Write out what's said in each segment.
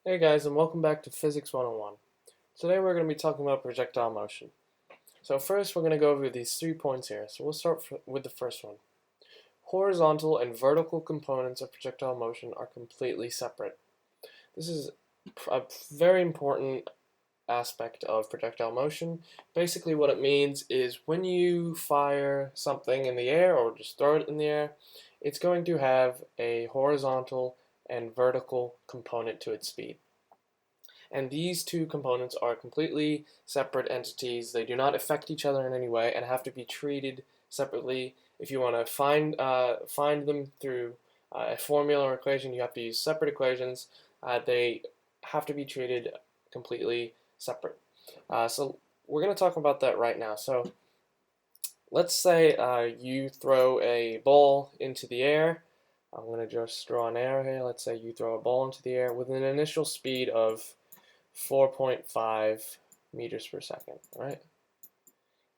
Hey guys, and welcome back to Physics 101. Today we're going to be talking about projectile motion. So first we're going to go over these 3 points here. So we'll start with the first one. Horizontal and vertical components of projectile motion are completely separate. This is a very important aspect of projectile motion. Basically what it means is when you fire something in the air or just throw it in the air, it's going to have a horizontal and vertical component to its speed. And these two components are completely separate entities. They do not affect each other in any way and have to be treated separately. If you want to find them through a formula or equation, you have to use separate equations. They have to be treated completely separate. So we're going to talk about that right now. So let's say you throw a ball into the air. I'm going to just draw an arrow here. Let's say you throw a ball into the air with an initial speed of 4.5 meters per second, right?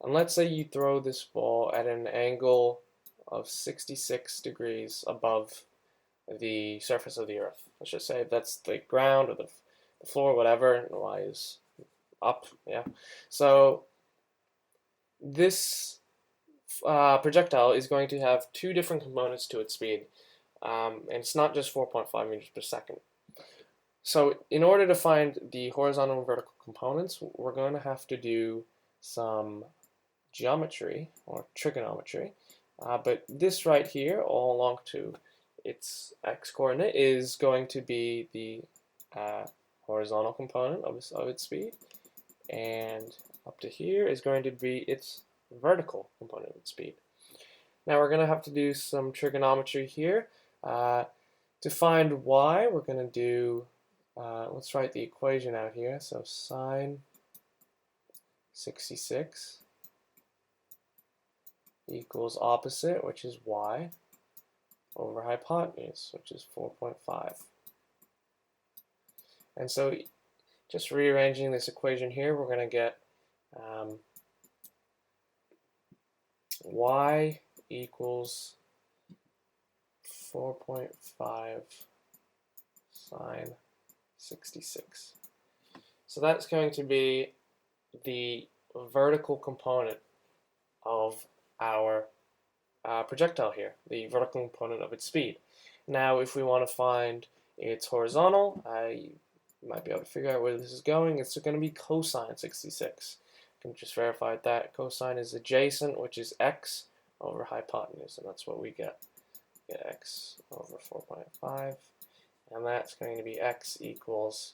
And let's say you throw this ball at an angle of 66 degrees above the surface of the earth. Let's just say that's the ground or the floor, whatever, and Y is up, yeah. So this projectile is going to have two different components to its speed, and it's not just 4.5 meters per second. So in order to find the horizontal and vertical components, we're going to have to do some geometry or trigonometry. But this right here, all along to its x-coordinate, is going to be the horizontal component of its speed. And up to here is going to be its vertical component of its speed. Now we're going to have to do some trigonometry here. To find y, we're going to do let's write the equation out here. So sine 66 equals opposite, which is y, over hypotenuse, which is 4.5. And so just rearranging this equation here, we're going to get y equals 4.5 sine 66. So that's going to be the vertical component of our projectile here, the vertical component of its speed. Now if we want to find its horizontal, you might be able to figure out where this is going. It's going to be cosine 66. You can just verify that cosine is adjacent, which is x over hypotenuse, and that's what we get. We get x over 4.5. And that's going to be x equals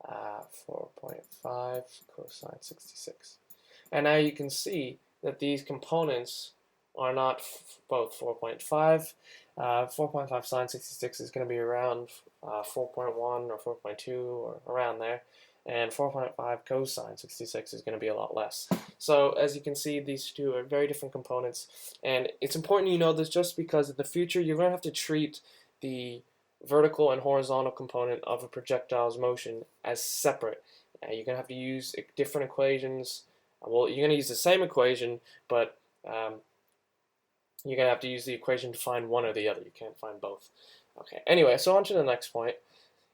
4.5 cosine 66. And now you can see that these components are not both 4.5. 4.5 sine 66 is going to be around 4.1 or 4.2 or around there. And 4.5 cosine 66 is going to be a lot less. So as you can see, these two are very different components. And it's important you know this just because in the future you're going to have to treat the vertical and horizontal component of a projectile's motion as separate. You're going to have to use different equations. Well, you're going to use the same equation, but you're going to have to use the equation to find one or the other. You can't find both. Okay, anyway, so on to the next point.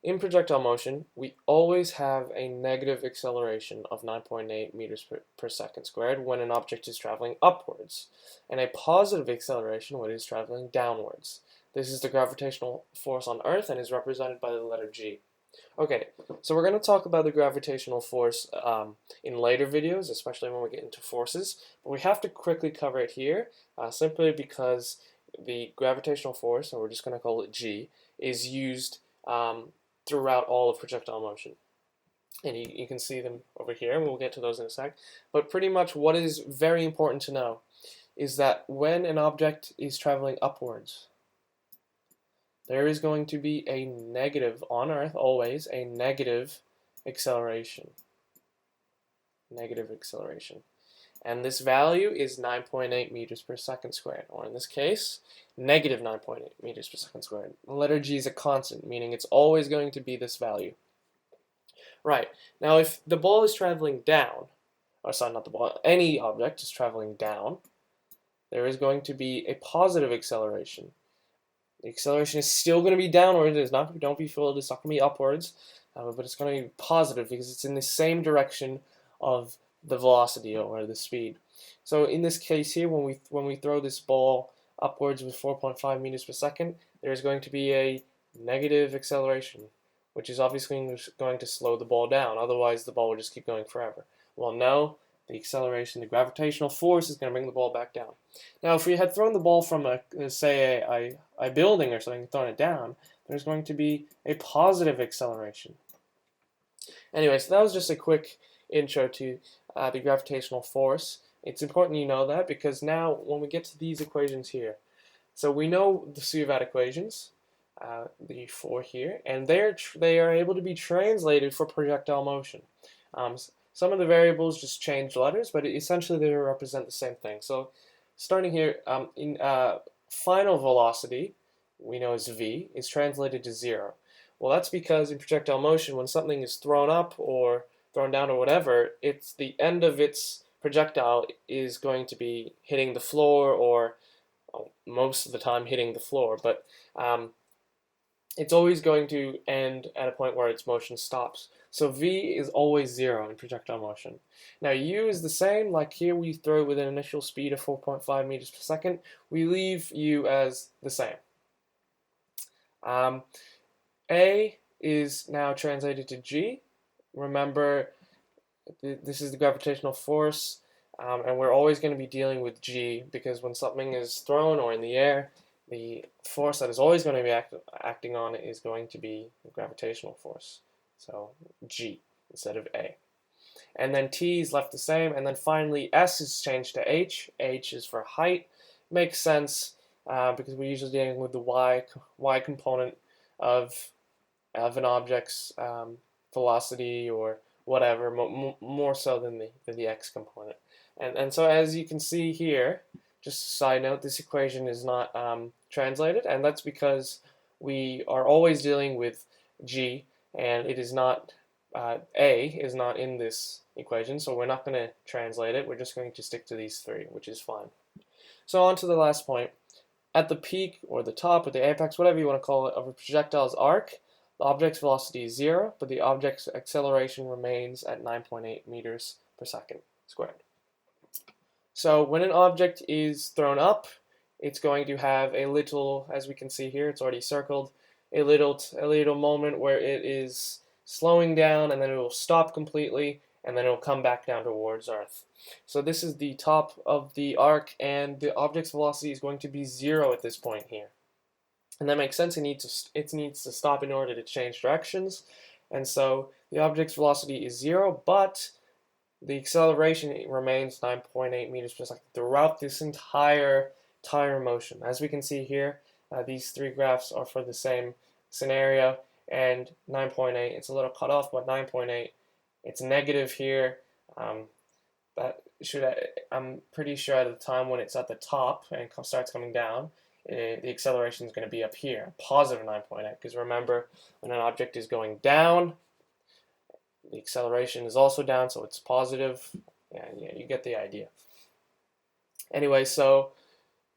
In projectile motion, we always have a negative acceleration of 9.8 meters per second squared when an object is traveling upwards, and a positive acceleration when it is traveling downwards. This is the gravitational force on Earth and is represented by the letter G. Okay, so we're going to talk about the gravitational force in later videos, especially when we get into forces, but we have to quickly cover it here simply because the gravitational force, and we're just going to call it G, is used throughout all of projectile motion. And you can see them over here, and we'll get to those in a sec. But pretty much what is very important to know is that when an object is traveling upwards, there is going to be a negative, on Earth always, a negative acceleration. Negative acceleration. And this value is 9.8 meters per second squared, or in this case, negative 9.8 meters per second squared. The letter G is a constant, meaning it's always going to be this value. Right, now if the ball is traveling down, or sorry, not the ball, any object is traveling down, there is going to be a positive acceleration. The acceleration is still going to be downward. It's not. Don't be fooled. It's not going to be upwards. but it's going to be positive because it's in the same direction of the velocity or the speed. So in this case here, when we throw this ball upwards with 4.5 meters per second, there's going to be a negative acceleration, which is obviously going to slow the ball down. Otherwise, the ball will just keep going forever. Well, no, the acceleration, the gravitational force is going to bring the ball back down. Now, if we had thrown the ball from say a building or something, thrown it down, there's going to be a positive acceleration. Anyway, so that was just a quick intro to the gravitational force. It's important you know that because now when we get to these equations here, so we know the Suvat equations, the four here, and they are able to be translated for projectile motion. Some of the variables just change letters, but essentially they represent the same thing. So starting here, in final velocity, we know is v, is translated to 0. Well, that's because in projectile motion, when something is thrown up or thrown down or whatever, it's the end of its projectile is going to be hitting the floor, or well, most of the time hitting the floor, but it's always going to end at a point where its motion stops. So v is always 0 in projectile motion. Now u is the same, like here we throw with an initial speed of 4.5 meters per second, we leave u as the same. A is now translated to g. Remember, this is the gravitational force, and we're always going to be dealing with g because when something is thrown or in the air, the force that is always going to be acting on it is going to be the gravitational force. So g instead of a. And then t is left the same, and then finally s is changed to h. H is for height. Makes sense because we're usually dealing with the y component of an object's velocity or whatever, more so than the x component. And so as you can see here, just a side note, this equation is not translated, and that's because we are always dealing with g, and it is not, a is not in this equation, so we're not going to translate it. We're just going to stick to these three, which is fine. So on to the last point. At the peak, or the top, or the apex, whatever you want to call it, of a projectile's arc, the object's velocity is 0, but the object's acceleration remains at 9.8 meters per second squared. So when an object is thrown up, it's going to have a little, as we can see here, it's already circled, a little moment where it is slowing down, and then it will stop completely, and then it will come back down towards Earth. So this is the top of the arc, and the object's velocity is going to be 0 at this point here. And that makes sense. It needs to stop in order to change directions. And so the object's velocity is 0, but the acceleration remains 9.8 meters per second throughout this entire motion. As we can see here, these three graphs are for the same scenario, and 9.8, it's a little cut off, but 9.8, it's negative here. I'm pretty sure at the time when it's at the top and starts coming down, the acceleration is going to be up here, positive 9.8, because remember, when an object is going down, the acceleration is also down, so it's positive. Yeah, you get the idea. Anyway, so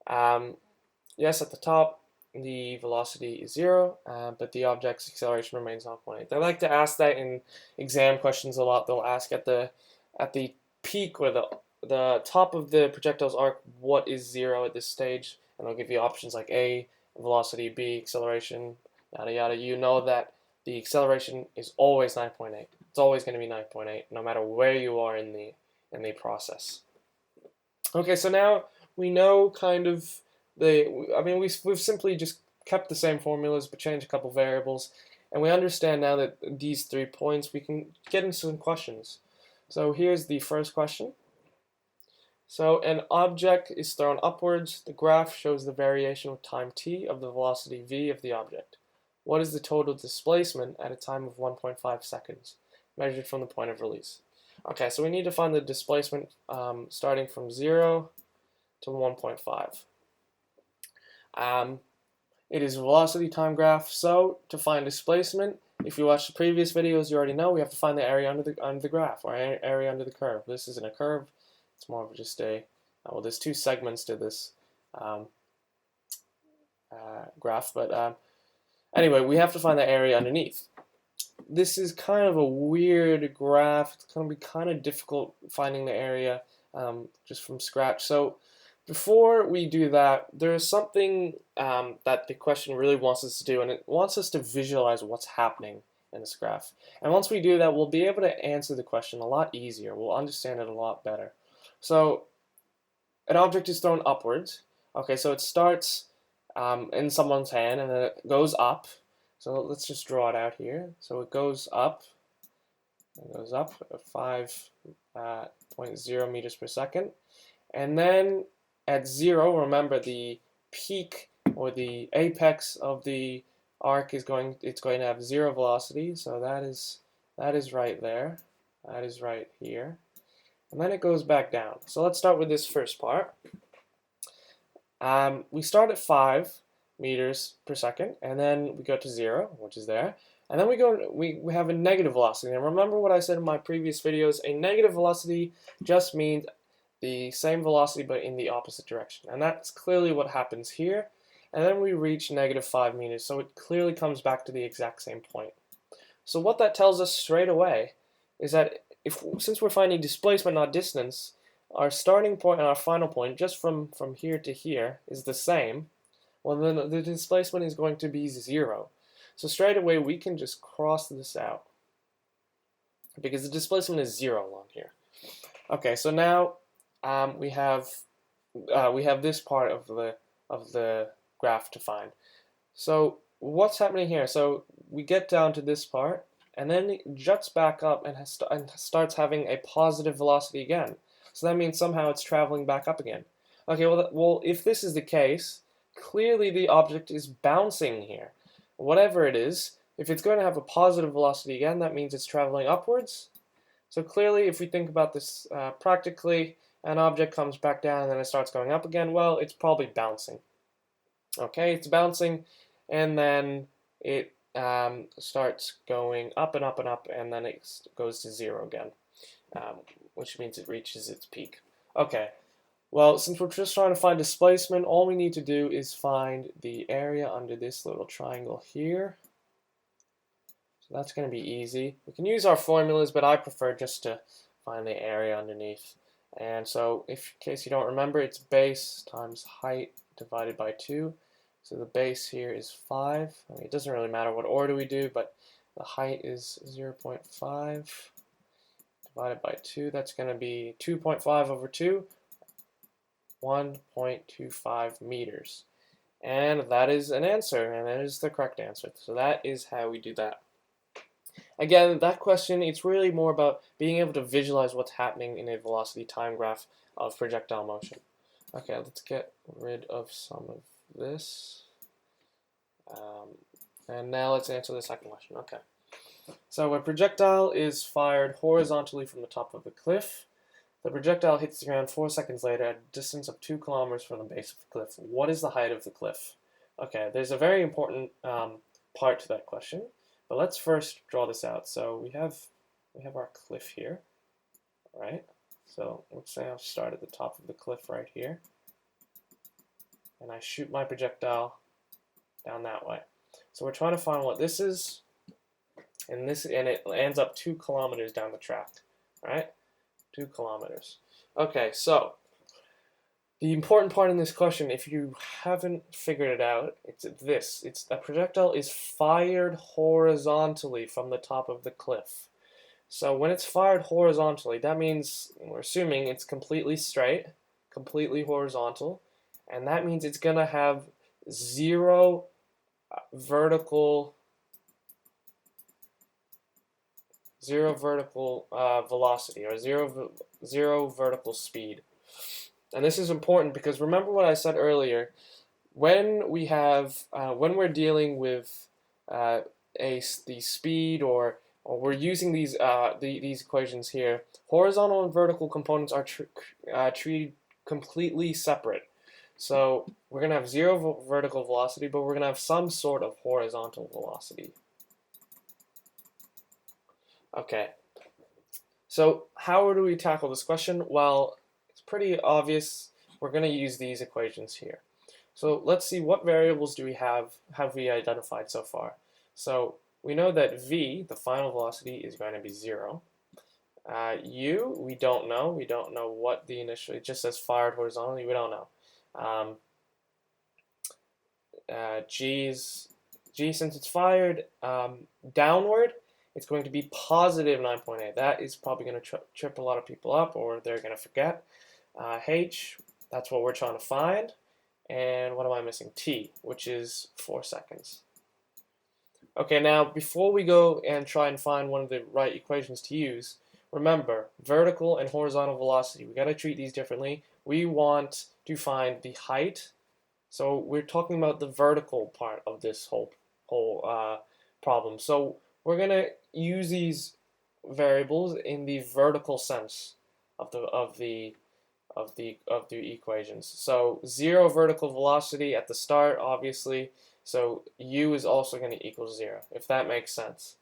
yes, at the top, the velocity is 0, but the object's acceleration remains 9.8. They like to ask that in exam questions a lot. They'll ask at the peak or the top of the projectile's arc, what is 0 at this stage, and they'll give you options like A, velocity, B, acceleration, yada yada. You know that the acceleration is always 9.8. It's always going to be 9.8, no matter where you are in the process. Okay, so now we know kind of we've simply just kept the same formulas but changed a couple variables, and we understand now that these 3 points, we can get into some questions. So here's the first question. So an object is thrown upwards. The graph shows the variation with time t of the velocity v of the object. What is the total displacement at a time of 1.5 seconds, measured from the point of release? Okay, so we need to find the displacement starting from 0 to 1.5. It is a velocity time graph, so to find displacement, if you watch the previous videos, you already know we have to find the area under the graph, or area under the curve. This isn't a curve, it's more of just well, there's 2 segments to this graph, but anyway, we have to find the area underneath. this is kind of a weird graph. It's going to be kind of difficult finding the area just from scratch. So before we do that, there's something that the question really wants us to do, and it wants us to visualize what's happening in this graph. And once we do that, we'll be able to answer the question a lot easier. We'll understand it a lot better. So an object is thrown upwards. Okay, so it starts in someone's hand and then it goes up. So let's just draw it out here. So it goes up at 5.0 meters per second. And then at 0, remember the peak or the apex of the arc is going to have 0 velocity. So that is right there. That is right here. And then it goes back down. So let's start with this first part. We start at 5 meters per second, and then we go to 0, which is there, and then we have a negative velocity. And remember what I said in my previous videos, a negative velocity just means the same velocity but in the opposite direction, and that's clearly what happens here. And then we reach negative 5 meters, so it clearly comes back to the exact same point. So what that tells us straight away is that since we're finding displacement, not distance, our starting point and our final point, just from here to here, is the same. Well, then the displacement is going to be 0. So straight away we can just cross this out because the displacement is 0 along here. Okay, so now we have this part of the graph to find. So what's happening here? So we get down to this part, and then it juts back up and starts having a positive velocity again. So that means somehow it's traveling back up again. Okay, well, if this is the case, clearly the object is bouncing here. Whatever it is, if it's going to have a positive velocity again, that means it's traveling upwards. So clearly, if we think about this practically, an object comes back down and then it starts going up again, well, it's probably bouncing. Okay, it's bouncing, and then it starts going up and up and up, and then it goes to 0 again, which means it reaches its peak. Okay. Well, since we're just trying to find displacement, all we need to do is find the area under this little triangle here. So that's going to be easy. We can use our formulas, but I prefer just to find the area underneath. And so, in case you don't remember, it's base times height divided by 2. So the base here is 5. I mean, it doesn't really matter what order we do, but the height is 0.5 divided by 2. That's going to be 2.5 over 2. 1.25 meters. And that is an answer, and that is the correct answer. So that is how we do that. Again, that question, it's really more about being able to visualize what's happening in a velocity time graph of projectile motion. Okay, let's get rid of some of this. And now let's answer the second question. Okay. So a projectile is fired horizontally from the top of the cliff. The projectile hits the ground 4 seconds later at a distance of 2 kilometers from the base of the cliff. What is the height of the cliff? Okay, there's a very important part to that question, but let's first draw this out. So we have our cliff here, right? So let's say I'll start at the top of the cliff right here, and I shoot my projectile down that way. So we're trying to find what this is, and it ends up 2 kilometers down the track, right? 2 kilometers. Okay, so the important part in this question, if you haven't figured it out, it's this. It's a projectile is fired horizontally from the top of the cliff. So when it's fired horizontally, that means we're assuming it's completely straight, completely horizontal, and that means it's going to have zero vertical velocity, or zero vertical speed. And this is important because remember what I said earlier. When we're dealing with the speed, or we're using these equations here, horizontal and vertical components are treated completely separate. So we're going to have zero vertical velocity, but we're going to have some sort of horizontal velocity. Okay, so how do we tackle this question? Well, it's pretty obvious. We're going to use these equations here. So let's see, what variables have we identified so far? So we know that v, the final velocity, is going to be 0. U, we don't know. We don't know what the initial, it just says fired horizontally, we don't know. G, since it's fired downward, it's going to be positive 9.8. That is probably going to trip a lot of people up, or they're going to forget. H, that's what we're trying to find. And what am I missing? T, which is 4 seconds. Okay, now before we go and try and find one of the right equations to use, remember, vertical and horizontal velocity, we got to treat these differently. We want to find the height. So we're talking about the vertical part of this whole problem. So we're going to use these variables in the vertical sense of the equations. So 0 vertical velocity at the start, obviously. So u is also going to equal 0, if that makes sense.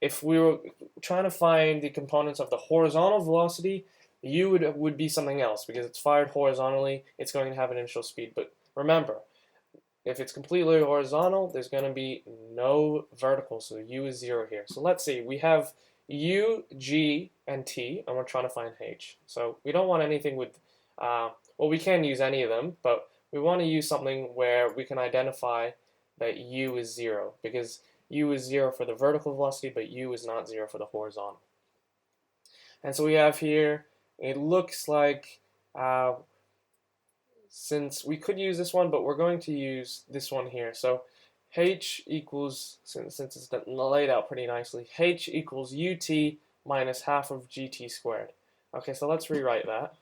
If we were trying to find the components of the horizontal velocity, u would be something else, because it's fired horizontally, it's going to have an initial speed. But remember, if it's completely horizontal, there's going to be no vertical, so u is 0 here. So let's see, we have u, g, and t, and we're trying to find h. So we don't want anything with, well, we can use any of them, but we want to use something where we can identify that u is 0, because u is 0 for the vertical velocity, but u is not 0 for the horizontal. And so we have here, it looks like, since we could use this one, but we're going to use this one here. So h equals, since it's laid out pretty nicely, h equals ut minus half of gt squared. Okay, so let's rewrite that.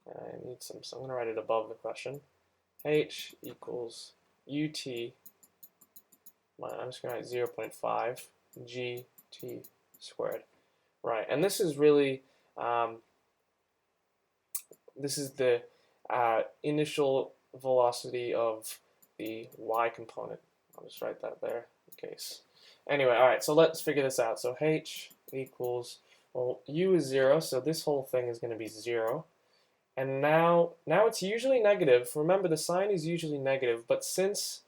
I need some, so I'm going to write it above the question. H equals ut, I'm just going to write 0.5 gt squared. Right, and this is really, this is the initial velocity of the y component. I'll just write that there in case. Anyway, all right, so let's figure this out. So h equals, well, u is 0, so this whole thing is going to be 0. And now it's usually negative. Remember, the sign is usually negative, but since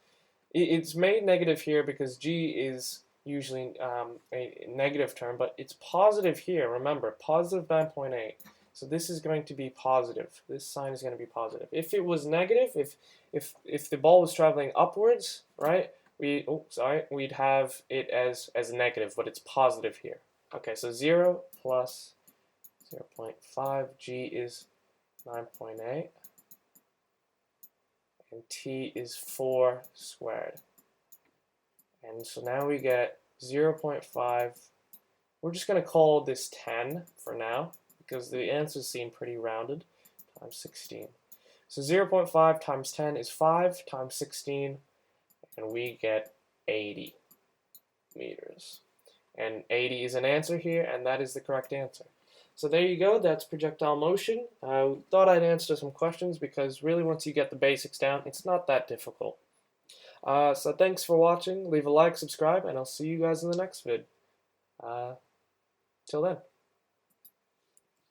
it's made negative here because g is usually a negative term, but it's positive here. Remember, positive 9.8. So this is going to be positive. This sign is going to be positive. If it was negative, if the ball was traveling upwards, right? We'd have it as negative, but it's positive here. Okay, so 0 plus 0.5, g is 9.8, and t is 4 squared. And so now we get 0.5. We're just going to call this 10 for now, because the answers seem pretty rounded, times 16. So 0.5 times 10 is 5 times 16, and we get 80 meters. And 80 is an answer here, and that is the correct answer. So there you go, that's projectile motion. I thought I'd answer some questions, because really once you get the basics down, it's not that difficult. So thanks for watching, leave a like, subscribe, and I'll see you guys in the next vid. Till then.